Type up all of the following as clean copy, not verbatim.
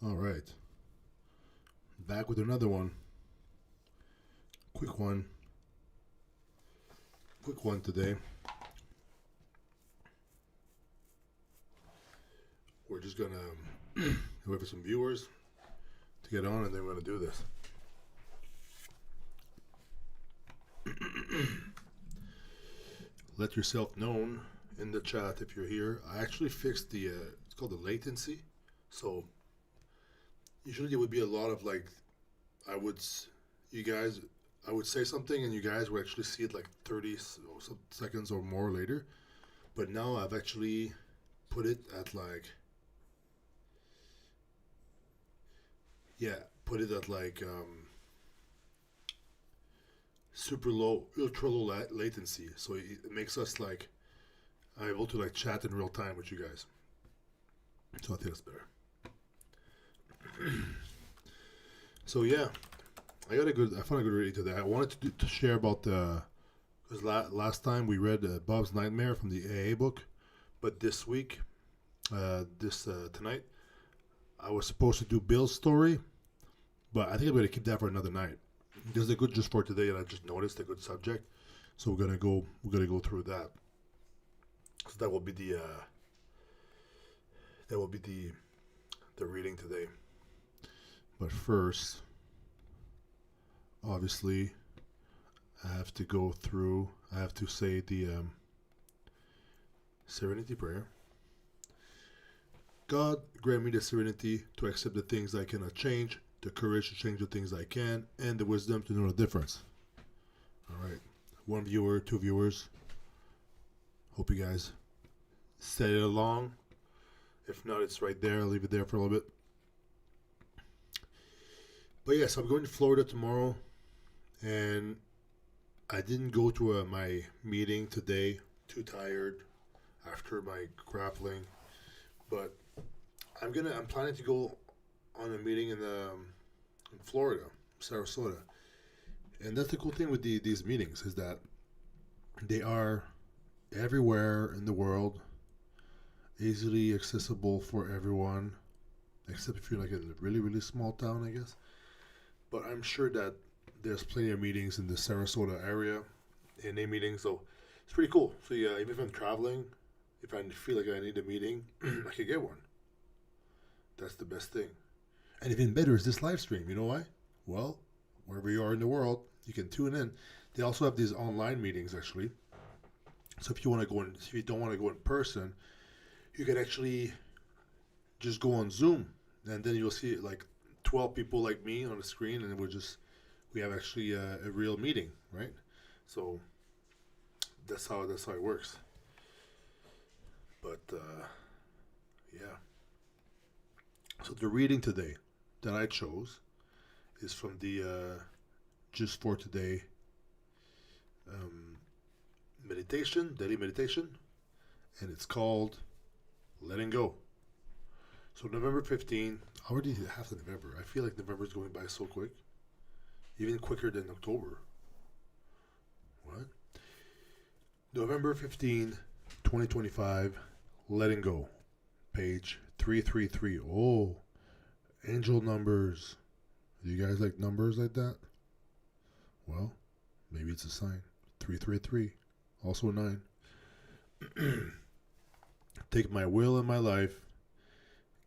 All right, back with another one. Quick one. Quick one today. We're just gonna wait for some viewers to get on, and then we're gonna do this. Let yourself known in the chat if you're here. I actually fixed the it's called the latency. So usually there would be a lot of like I would you guys I would say something and you guys would actually see it like 30 seconds or more later. But now I've actually put it at like put it at like super low, ultra low latency. So it makes us like able to like chat in real time with you guys. So I think that's better. So yeah, I found a good reading today. I wanted to share about the because last time we read Bob's Nightmare from the AA book, but this week, tonight, I was supposed to do Bill's story, but I think I'm gonna keep that for another night. There's a good just for today, and I just noticed a good subject, so we're gonna go through that. So that will be the reading today. But first, obviously, I have to say the Serenity Prayer. God, grant me the serenity to accept the things I cannot change, the courage to change the things I can, and the wisdom to know the difference. Alright, one viewer, two viewers. Hope you guys said it along. If not, it's right there. I'll leave it there for a little bit. But yes, I'm going to Florida tomorrow, and I didn't go to my meeting today. Too tired after my grappling, but I'm planning to go on a meeting in Florida, Sarasota, and that's the cool thing with these meetings is that they are everywhere in the world, easily accessible for everyone, except if you're like in a really really small town, I guess. But I'm sure that there's plenty of meetings in the Sarasota area, NA meetings, so it's pretty cool. So yeah, even if I'm traveling, if I feel like I need a meeting, I could get one. That's the best thing. And even better is this live stream. You know why? Well, wherever you are in the world, you can tune in. They also have these online meetings actually. So if you don't want to go in person, you can actually just go on Zoom, and then you'll see like 12 people like me on the screen, and we have actually a real meeting, right? So that's how it works. But yeah. So the reading today that I chose is from the Just for Today daily meditation, and it's called Letting Go. So November 15, already half of November. I feel like November is going by so quick, even quicker than October. What? November 15, 2025, Letting Go, page 333. Oh, angel numbers. Do you guys like numbers like that? Well, maybe it's a sign. 333, also 9. Take my will in my life,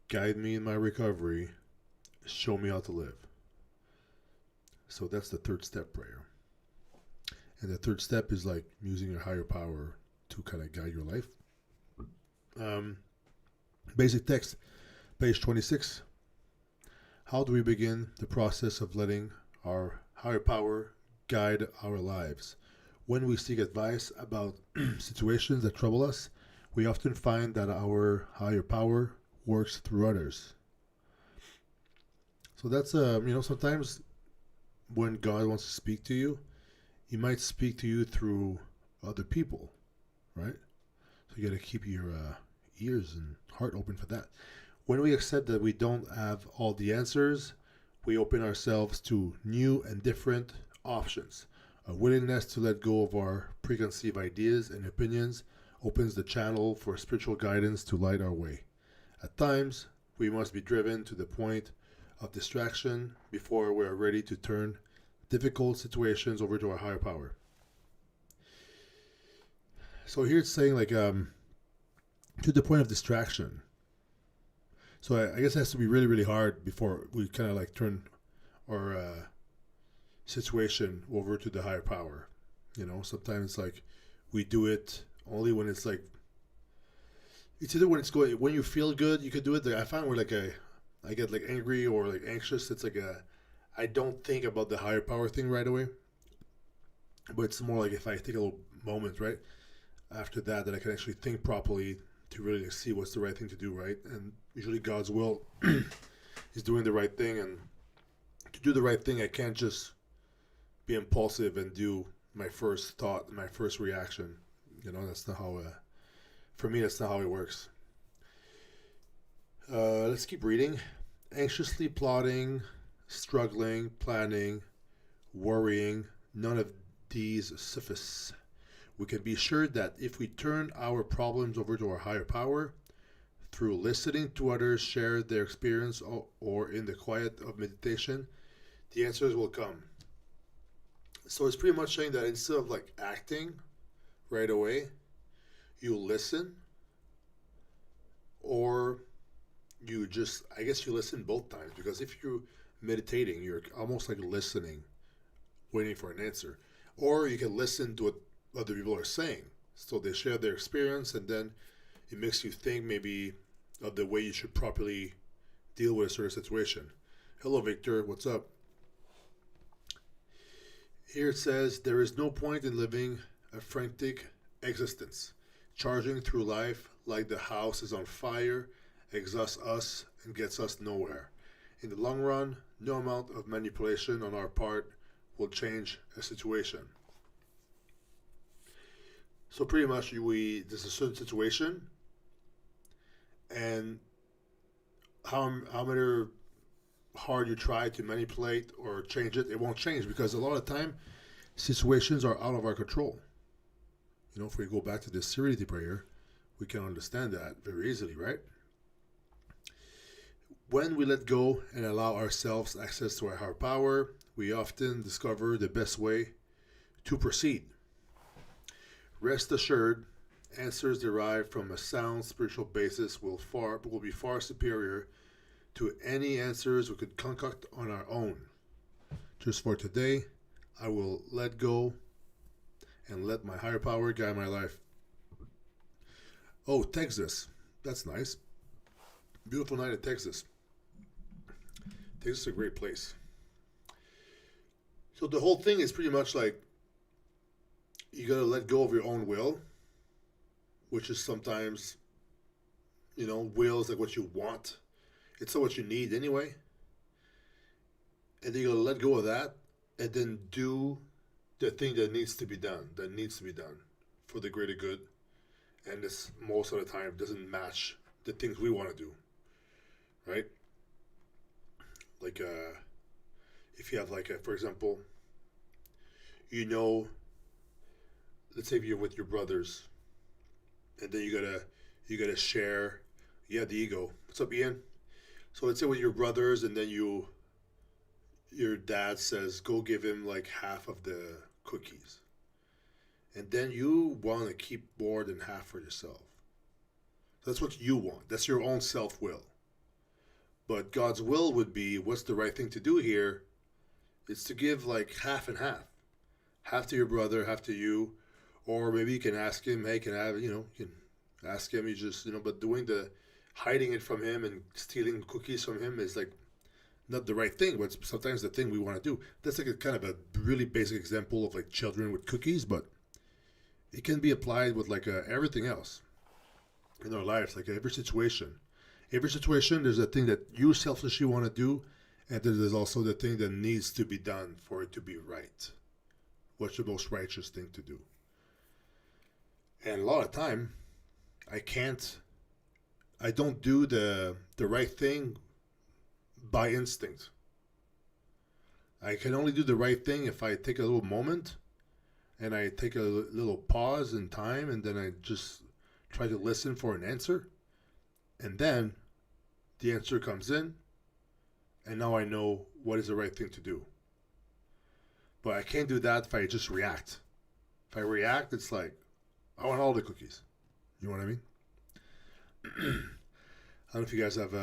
guide me in my recovery, show me how to live. So that's the third step prayer. And the third step is like using your higher power to kind of guide your life. Basic text, page 26. How do we begin the process of letting our higher power guide our lives? When we seek advice about situations that trouble us, we often find that our higher power works through others. So that's sometimes when God wants to speak to you, He might speak to you through other people, right? So you got to keep your ears and heart open for that. When we accept that we don't have all the answers, we open ourselves to new and different options. A willingness to let go of our preconceived ideas and opinions opens the channel for spiritual guidance to light our way. At times, We must be driven to the point of distraction before we are ready to turn difficult situations over to our higher power. So here it's saying like to the point of distraction. So I guess it has to be really, really hard before we kind of like turn our situation over to the higher power. You know, sometimes like we do it only when it's like it's either when it's going when you feel good you could do it. Like I find where like I get like angry or like anxious. It's like I don't think about the higher power thing right away. But it's more like if I take a little moment right after that I can actually think properly to really like, see what's the right thing to do, right? And usually God's will is doing the right thing, and to do the right thing, I can't just be impulsive and do my first thought, my first reaction. You know, that's not how. For me, that's not how it works. Let's keep reading. Anxiously plotting, struggling, planning, worrying. None of these suffice. We can be sure that if we turn our problems over to our higher power, through listening to others share their experience or in the quiet of meditation, the answers will come. So it's pretty much saying that instead of like acting right away, you listen, or you just, I guess you listen both times, because if you're meditating, you're almost like listening, waiting for an answer. Or you can listen to what other people are saying. So they share their experience, and then it makes you think maybe of the way you should properly deal with a certain situation. Hello, Victor. What's up? Here it says, there is no point in living a frantic existence. Charging through life like the house is on fire exhausts us and gets us nowhere. In the long run, no amount of manipulation on our part will change a situation. So pretty much, there's a certain situation, and how much hard you try to manipulate or change it, it won't change, because a lot of time situations are out of our control. You know, if we go back to the serenity prayer, we can understand that very easily, right? When we let go and allow ourselves access to our higher power, we often discover the best way to proceed. Rest assured, answers derived from a sound spiritual basis will be far superior to any answers we could concoct on our own. Just for today, I will let go and let my higher power guide my life. Oh, Texas. That's nice. Beautiful night in Texas. Texas is a great place. So the whole thing is pretty much like you gotta let go of your own will, which is sometimes, you know, will is like what you want. It's not what you need anyway. And then you gotta let go of that and then do the thing that needs to be done, for the greater good. And this most of the time doesn't match the things we want to do, right? Like if you have like for example, you know, let's say if you're with your brothers, and then you gotta share. Yeah, the ego. What's up, Ian? So let's say with your brothers, and then your dad says go give him like half of the cookies, and then you want to keep more than half for yourself. That's what you want. That's your own self will. But God's will would be, what's the right thing to do here? It's to give like half and half. Half to your brother, half to you. Or maybe you can ask him, hey, can I have, you can ask him, but hiding it from him and stealing cookies from him is like not the right thing, but sometimes the thing we want to do. That's like a kind of a really basic example of like children with cookies, but it can be applied with like everything else in our lives, like every situation. Every situation, there's a thing that you selfishly want to do, and then there's also the thing that needs to be done for it to be right. What's the most righteous thing to do? And a lot of time, I don't do the right thing by instinct. I can only do the right thing if I take a little moment and I take a little pause in time, and then I just try to listen for an answer. And then the answer comes in, and now I know what is the right thing to do. But I can't do that if I just react. If I react, it's like, I want all the cookies. You know what I mean? I don't know if you guys have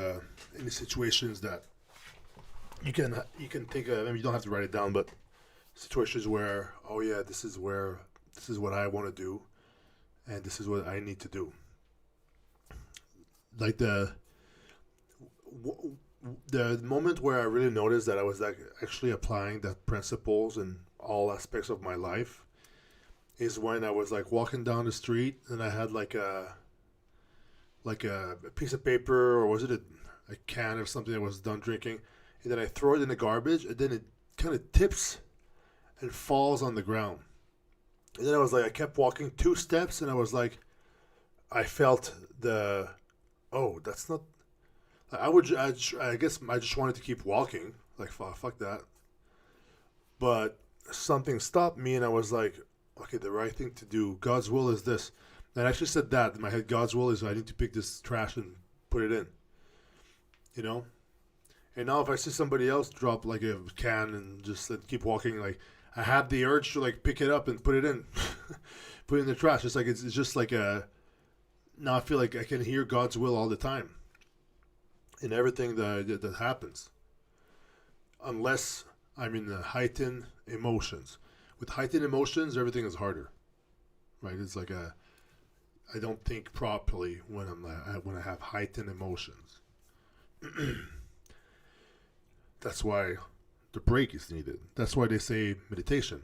any situations that you can think of. I mean, you don't have to write it down, but situations where, oh yeah, this is what I want to do, and this is what I need to do. Like the moment where I really noticed that I was actually applying that principles in all aspects of my life is when I was like walking down the street and I had like a piece of paper, or was it a can of something I was done drinking, and then I throw it in the garbage, and then it kind of tips and falls on the ground. And then I kept walking 2 steps, and I was like, I felt that's not. I guess I just wanted to keep walking, like fuck that. But something stopped me, and I was like, okay, the right thing to do, God's will is this. And I actually said that in my head, God's will is I need to pick this trash and put it in. You know? And now if I see somebody else drop like a can and just keep walking, like I have the urge to like pick it up and put it in. Put it in the trash. It's like it's just like now I feel like I can hear God's will all the time. In everything that happens. Unless I'm in the heightened emotions. With heightened emotions, everything is harder. Right? It's like I don't think properly when I have heightened emotions. That's why the break is needed. That's why they say meditation.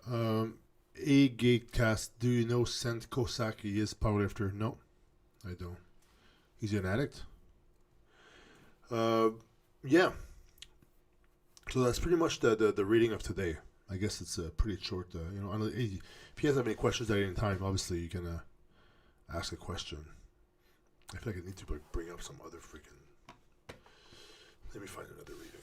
A Gatecast, do you know Sant Kosaki is powerlifter? No, I don't. He's an addict. Yeah. So that's pretty much the reading of today. I guess it's pretty short. If you guys have any questions at any time, obviously you can ask a question. I feel like I need to bring up some other freaking. Let me find another reading.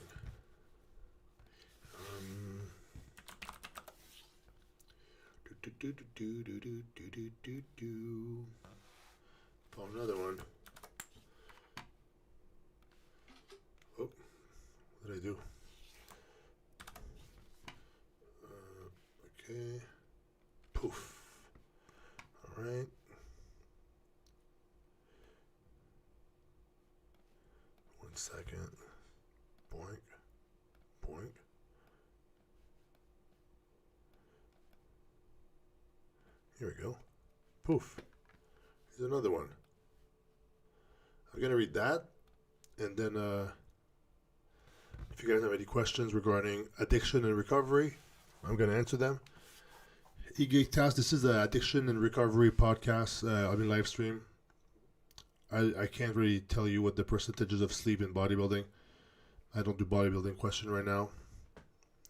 Found another one. Oh, what did I do? Okay. Poof. All right. One second. Boink. Boink. Here we go. Poof. Here's another one. I'm going to read that. And then if you guys have any questions regarding addiction and recovery, I'm going to answer them. E-Geek-Tast, this is the Addiction and Recovery podcast. I've been live stream. I can't really tell you what the percentages of sleep in bodybuilding. I don't do bodybuilding question right now.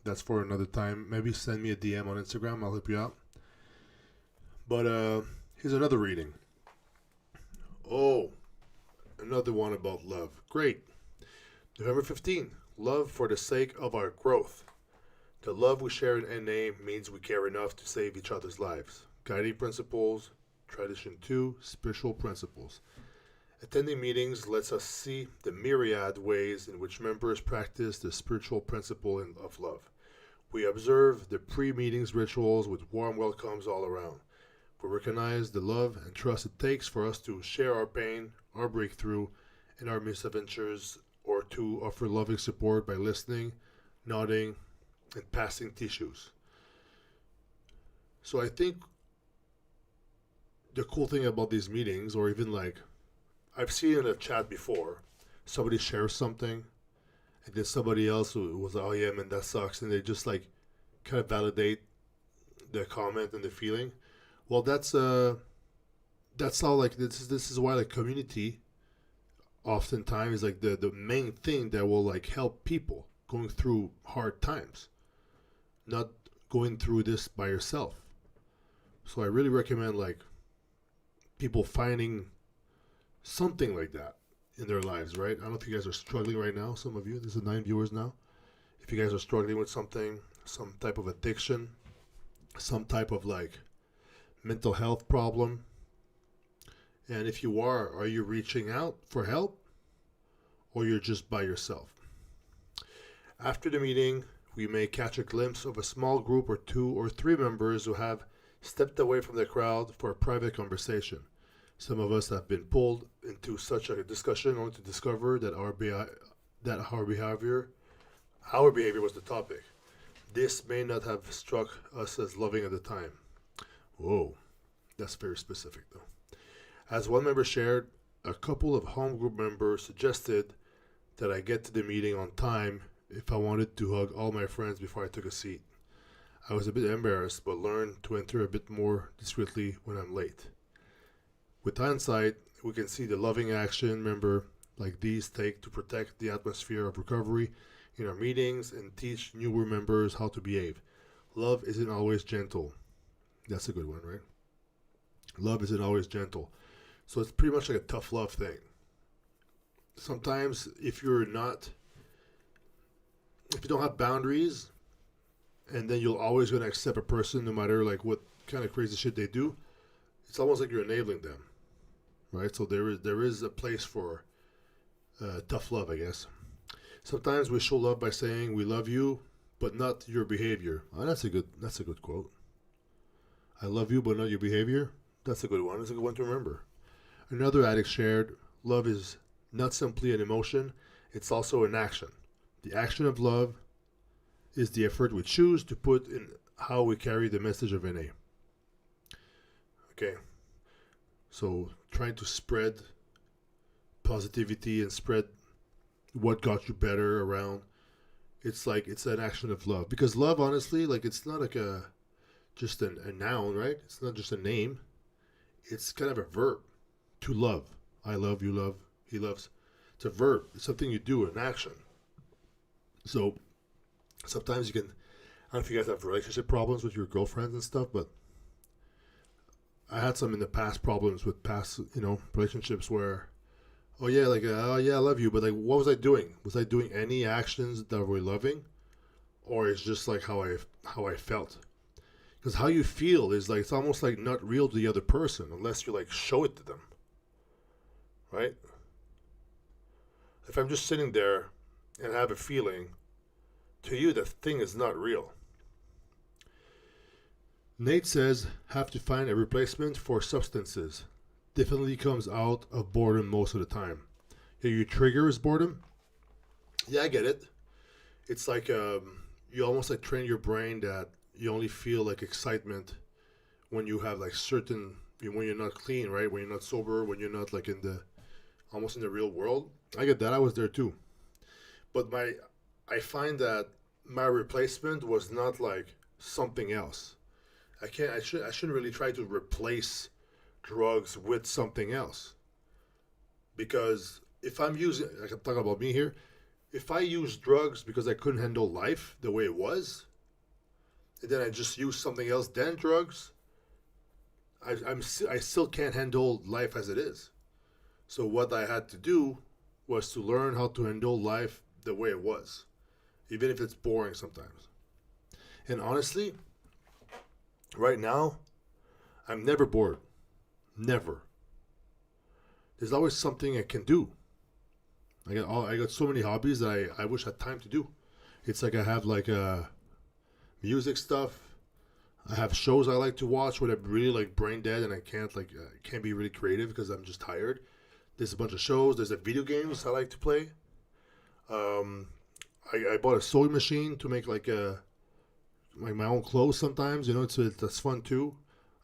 That's for another time. Maybe send me a DM on Instagram. I'll help you out. But here's another reading. Oh, another one about love. Great. November 15. Love for the sake of our growth. The love we share in NA means we care enough to save each other's lives. Guiding principles. Tradition 2. Spiritual principles. Attending meetings lets us see the myriad ways in which members practice the spiritual principle of love. We observe the pre-meetings rituals with warm welcomes all around. We recognize the love and trust it takes for us to share our pain, our breakthrough, and our misadventures, or to offer loving support by listening, nodding, and passing tissues. So I think the cool thing about these meetings, or even like, I've seen in a chat before, somebody shares something, and then somebody else was like, oh yeah, man, that sucks, and they just like kind of validate the comment and the feeling. Well, that's how like this is why like community oftentimes is like the main thing that will like help people going through hard times, not going through this by yourself. So I really recommend like people finding something like that in their lives, right? I don't know if you guys are struggling right now. Some of you, this is 9 viewers now. If you guys are struggling with something, some type of addiction, some type of like mental health problem, And if you are you reaching out for help or you're just by yourself? After the meeting, we may catch a glimpse of a small group or 2 or 3 members who have stepped away from the crowd for a private conversation. Some of us have been pulled into such a discussion only to discover that our behavior was the topic. This may not have struck us as loving at the time. Whoa, that's very specific though. As one member shared, a couple of home group members suggested that I get to the meeting on time if I wanted to hug all my friends before I took a seat. I was a bit embarrassed, but learned to enter a bit more discreetly when I'm late. With hindsight, we can see the loving action member like these take to protect the atmosphere of recovery in our meetings and teach newer members how to behave. Love isn't always gentle. That's a good one, right? Love isn't always gentle. So it's pretty much like a tough love thing. Sometimes if you don't have boundaries, and then you're always going to accept a person no matter like what kind of crazy shit they do, it's almost like you're enabling them, right? So there is a place for tough love, I guess. Sometimes we show love by saying we love you, but not your behavior. Oh, that's a good quote. I love you, but not your behavior. That's a good one. That's a good one to remember. Another addict shared, love is not simply an emotion, it's also an action. The action of love is the effort we choose to put in how we carry the message of NA. Okay. So trying to spread positivity and spread what got you better around. It's an action of love. Because love, honestly, like it's not like just a noun, right? It's not just a name. It's kind of a verb. To love. I love, you love, he loves. It's a verb. It's something you do, an action. So sometimes you can, I don't know if you guys have relationship problems with your girlfriends and stuff, but I had some in the past problems with past, relationships where, oh yeah, I love you, but like, what was I doing? Was I doing any actions that were loving, or it's just like how I felt? Because how you feel is like it's almost like not real to the other person unless you like show it to them, right? If I'm just sitting there and have a feeling, to you the thing is not real. Nate says, have to find a replacement for substances. Definitely comes out of boredom most of the time. Yeah, your trigger is boredom. Yeah, I get it. It's like you almost like train your brain that you only feel like excitement when you have like when you're not clean, right? When you're not sober, when you're not like almost in the real world. I get that. I was there too. But I find that my replacement was not like something else. I shouldn't really try to replace drugs with something else. Because if I'm using, like I'm talking about me here, if I use drugs because I couldn't handle life the way it was, and then I just use something else than drugs, I still can't handle life as it is. So what I had to do was to learn how to handle life the way it was, even if it's boring sometimes. And honestly, right now, I'm never bored. Never. There's always something I can do. I got so many hobbies that I wish I had time to do. It's like I have like music stuff. I have shows I like to watch when I'm really like brain dead and I can't be really creative because I'm just tired. There's a bunch of shows. There's video games I like to play. I bought a sewing machine to make like my own clothes sometimes. That's fun too.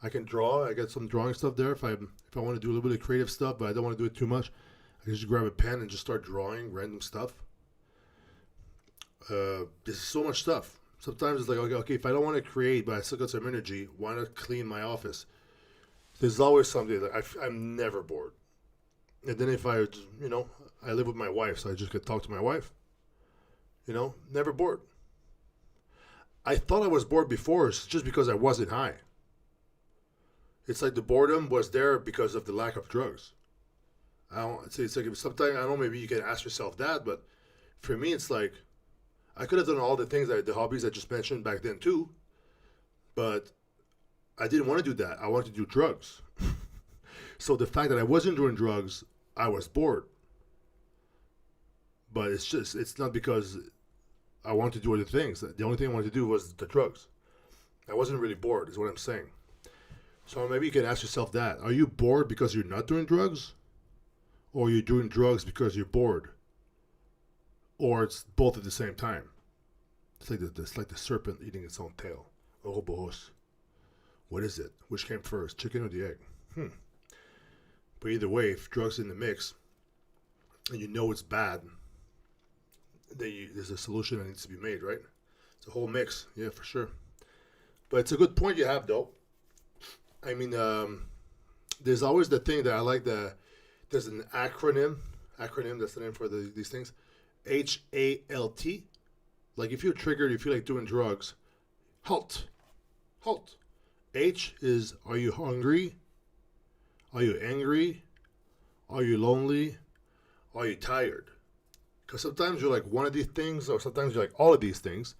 I can draw. I got some drawing stuff there if I want to do a little bit of creative stuff, but I don't want to do it too much. I can just grab a pen and just start drawing random stuff. There's so much stuff. Sometimes it's like, okay, if I don't want to create, but I still got some energy, why not clean my office? There's always something that I'm never bored. And then if I live with my wife, so I just could talk to my wife. Never bored. I thought I was bored before just because I wasn't high. It's like the boredom was there because of the lack of drugs. It's like sometimes, I don't know, maybe you can ask yourself that, but for me, it's like, I could have done all the hobbies I just mentioned back then too, but I didn't want to do that. I wanted to do drugs. So the fact that I wasn't doing drugs, I was bored. But it's not because I wanted to do other things. The only thing I wanted to do was the drugs. I wasn't really bored, is what I'm saying. So maybe you can ask yourself that. Are you bored because you're not doing drugs? Or are you doing drugs because you're bored? Or it's both at the same time. It's like the serpent eating its own tail. Ouroboros. What is it? Which came first, chicken or the egg? But either way, if drugs in the mix, and you know it's bad, then there's a solution that needs to be made, right? It's a whole mix, yeah, for sure. But it's a good point you have, though. I mean, there's always the thing that I like. There's an acronym. That's the name for these things. HALT. Like if you're triggered, you feel like doing drugs, halt. H is, are you hungry? Are you angry? Are you lonely? Are you tired? Because sometimes you're like one of these things, or sometimes you're like all of these things.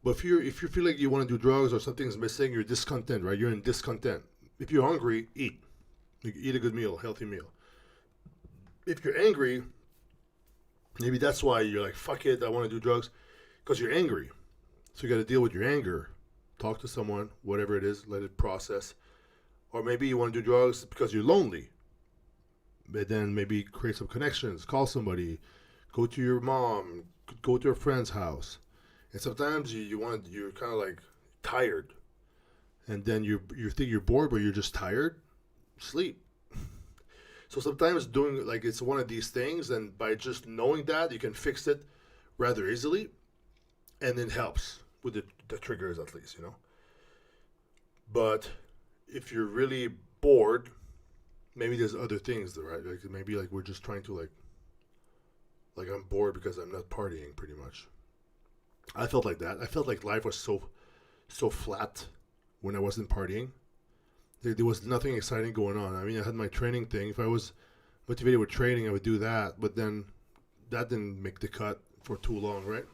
But if you feel like you want to do drugs or something's missing, you're discontent, right? You're in discontent. If you're hungry, eat. Eat a good meal, healthy meal. If you're angry, maybe that's why you're like, fuck it, I want to do drugs. Because you're angry. So you got to deal with your anger. Talk to someone, whatever it is, let it process. Or maybe you want to do drugs because you're lonely. But then maybe create some connections, call somebody, go to your mom, go to a friend's house. And sometimes you're kind of like tired. And then you think you're bored, but you're just tired. Sleep. So sometimes doing like it's one of these things, and by just knowing that, you can fix it rather easily. And it helps with the triggers, at least, But if you're really bored, maybe there's other things, right? Like maybe like we're just trying to like I'm bored because I'm not partying, pretty much. I felt like that. I felt like life was so flat when I wasn't partying. There was nothing exciting going on. I mean, I had my training thing. If I was motivated with training, I would do that. But then that didn't make the cut for too long, right?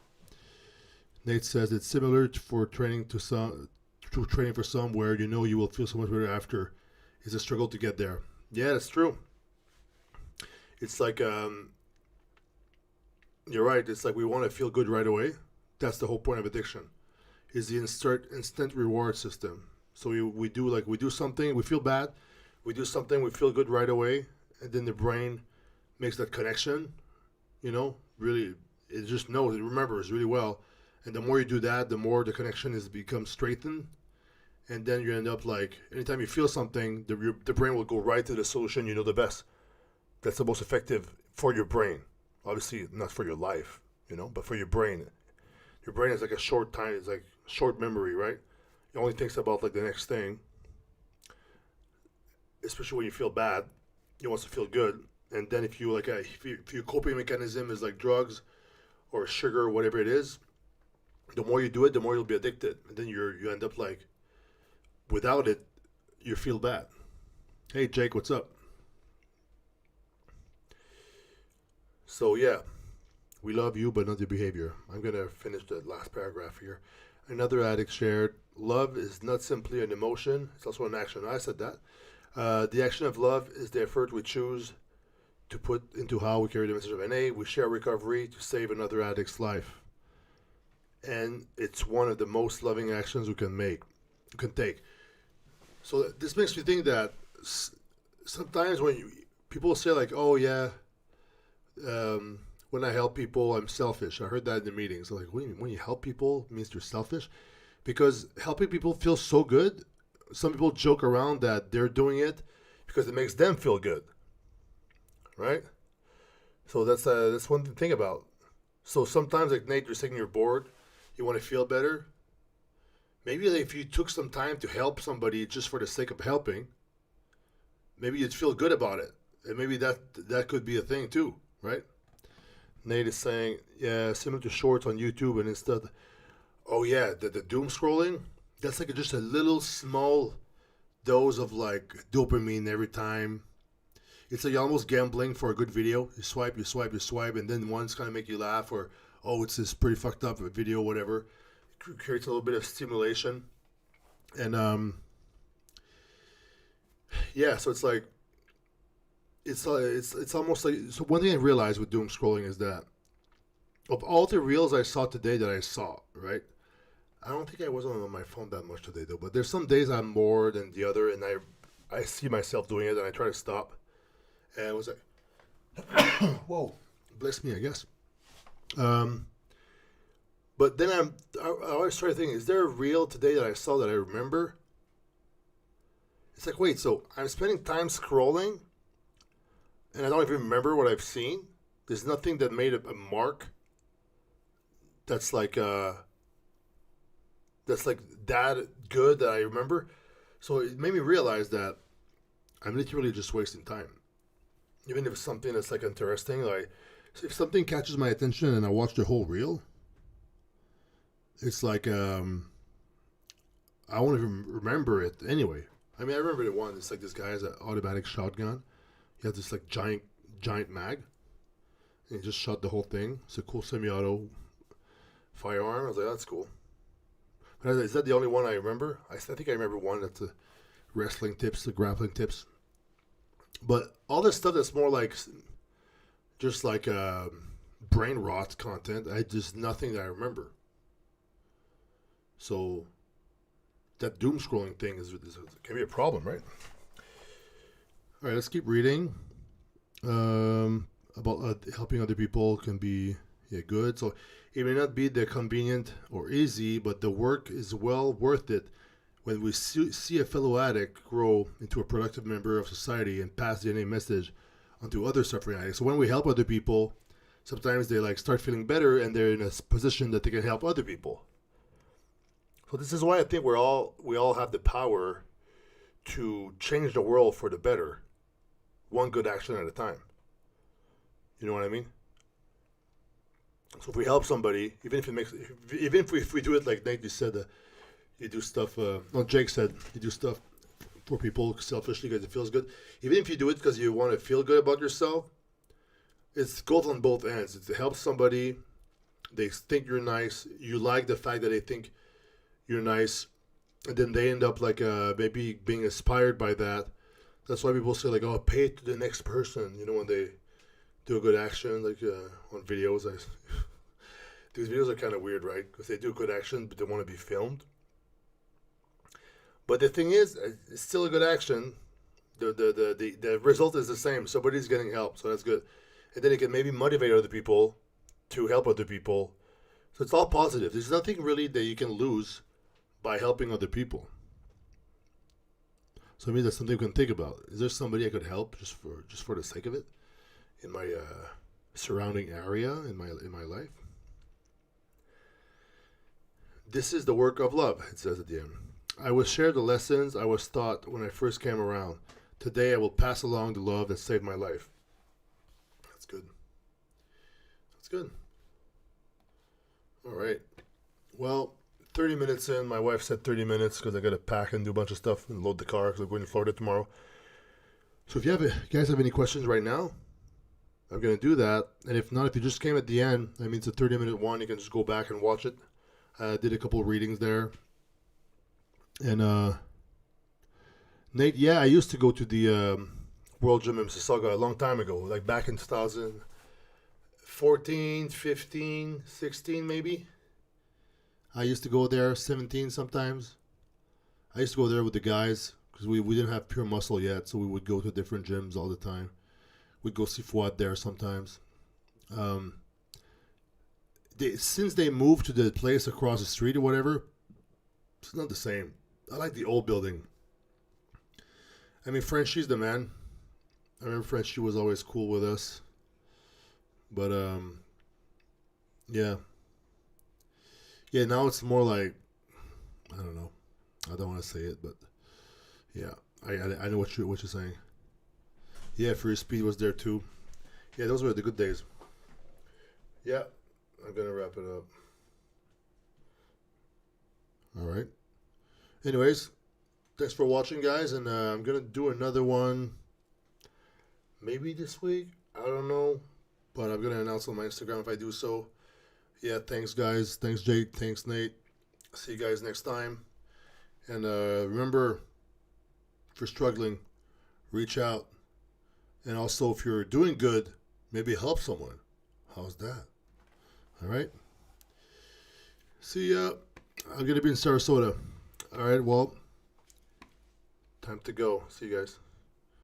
Nate says it's similar for training for some where you will feel so much better after. It's a struggle to get there. Yeah, that's true. It's like you're right. It's like we want to feel good right away. That's the whole point of addiction. Is the instant reward system. So we do something, we feel bad. We do something, we feel good right away, and then the brain makes that connection. Really, it just knows, it remembers really well. And the more you do that, the more the connection becomes strengthened. And then you end up like, anytime you feel something, the brain will go right to the solution the best. That's the most effective for your brain. Obviously, not for your life, but for your brain. Your brain is like a short time, it's like short memory, right? It only thinks about like the next thing. Especially when you feel bad, it wants to feel good. And then if your coping mechanism is like drugs or sugar or whatever it is, the more you do it, the more you'll be addicted. And then you end up like, without it, you feel bad. Hey, Jake, what's up? So, yeah, we love you, but not your behavior. I'm going to finish the last paragraph here. Another addict shared, love is not simply an emotion, it's also an action. I said that. The action of love is the effort we choose to put into how we carry the message of NA. We share recovery to save another addict's life. And it's one of the most loving actions we can take. So this makes me think that sometimes when people say like, oh yeah, when I help people, I'm selfish. I heard that in the meetings. Like, when you help people, it means you're selfish? Because helping people feels so good. Some people joke around that they're doing it because it makes them feel good, right? So that's one thing to think about. So sometimes, like Nate, you're saying you're bored, you want to feel better. Maybe if you took some time to help somebody just for the sake of helping, maybe you'd feel good about it. And maybe that could be a thing too, right? Nate is saying, yeah, similar to shorts on YouTube and instead, oh yeah, the doom scrolling, that's like just a little small dose of like dopamine every time. It's like almost gambling for a good video. You swipe, and then one's kind of make you laugh, or, oh, it's this pretty fucked up video, whatever. It creates a little bit of stimulation. And, yeah, so it's like, it's almost like, so one thing I realized with doom scrolling is that of all the reels I saw today that I saw, right? I don't think I wasn't on my phone that much today though, but there's some days I'm more than the other, and I see myself doing it, and I try to stop, and I was like, whoa, bless me, I guess. Um, but then I always try to think, is there a reel today that I saw that I remember? It's like, wait, so I'm spending time scrolling, and I don't even remember what I've seen. There's nothing that made a mark that's like that good that I remember. So it made me realize that I'm literally just wasting time. Even if it's something that's like interesting, like if something catches my attention and I watch the whole reel, it's like I won't even remember it anyway. I mean, I remember the one. It's like this guy has an automatic shotgun. He has this like giant mag, and he just shot the whole thing. It's a cool semi-auto firearm. I was like, that's cool. But is that the only one I remember? I think I remember one that's the wrestling tips, the grappling tips. But all this stuff that's more like just like brain rot content, I just nothing that I remember. So that doom scrolling thing can be a problem, right? All right, let's keep reading. About helping other people can be good. So it may not be the convenient or easy, but the work is well worth it when we see a fellow addict grow into a productive member of society and pass the DNA message onto other suffering addicts. So when we help other people, sometimes they like start feeling better and they're in a position that they can help other people. So this is why I think we all have the power to change the world for the better, one good action at a time. You know what I mean? So if we help somebody, even if we do it like Nate, you said, you do stuff. Jake said you do stuff for people selfishly because it feels good. Even if you do it because you want to feel good about yourself, it goes on both ends. It helps somebody. They think you're nice. You like the fact that they think you're nice, and then they end up like maybe being inspired by that. That's why people say like, "Oh, pay it to the next person." You know, when they do a good action, like on videos. These videos are kind of weird, right? Because they do good action, but they want to be filmed. But the thing is, it's still a good action. The result is the same. Somebody's getting help, so that's good. And then it can maybe motivate other people to help other people. So it's all positive. There's nothing really that you can lose by helping other people. So maybe that's something we can think about. Is there somebody I could help just for the sake of it in my surrounding area in my life? This is the work of love, it says at the end. I will share the lessons I was taught when I first came around. Today I will pass along the love that saved my life. That's good. That's good. All right. Well, 30 minutes in. My wife said 30 minutes because I got to pack and do a bunch of stuff and load the car because I'm going to Florida tomorrow. So if you guys have any questions right now, I'm going to do that. And if not, if you just came at the end, I mean, it's a 30-minute one. You can just go back and watch it. I did a couple of readings there. And Nate, yeah, I used to go to the World Gym in Mississauga a long time ago, like back in 2014, 15, 16 maybe. I used to go there, 17 sometimes. I used to go there with the guys because we didn't have Pure Muscle yet, so we would go to different gyms all the time. We'd go see Fouad there sometimes. Since they moved to the place across the street or whatever, it's not the same. I like the old building. I mean, Frenchie's the man. I remember Frenchie was always cool with us. But, yeah. Yeah, now it's more like, I don't know. I don't want to say it, but, yeah. I know what you're saying. Yeah, Free Speed was there too. Yeah, those were the good days. Yeah, I'm going to wrap it up. All right. Anyways, thanks for watching, guys, and I'm going to do another one maybe this week. I don't know, but I'm going to announce on my Instagram if I do so. Yeah, thanks, guys. Thanks, Jake. Thanks, Nate. See you guys next time. And remember, if you're struggling, reach out And also, if you're doing good, maybe help someone. How's that? All right. See ya. I'm going to be in Sarasota. All right, well, time to go. See you guys.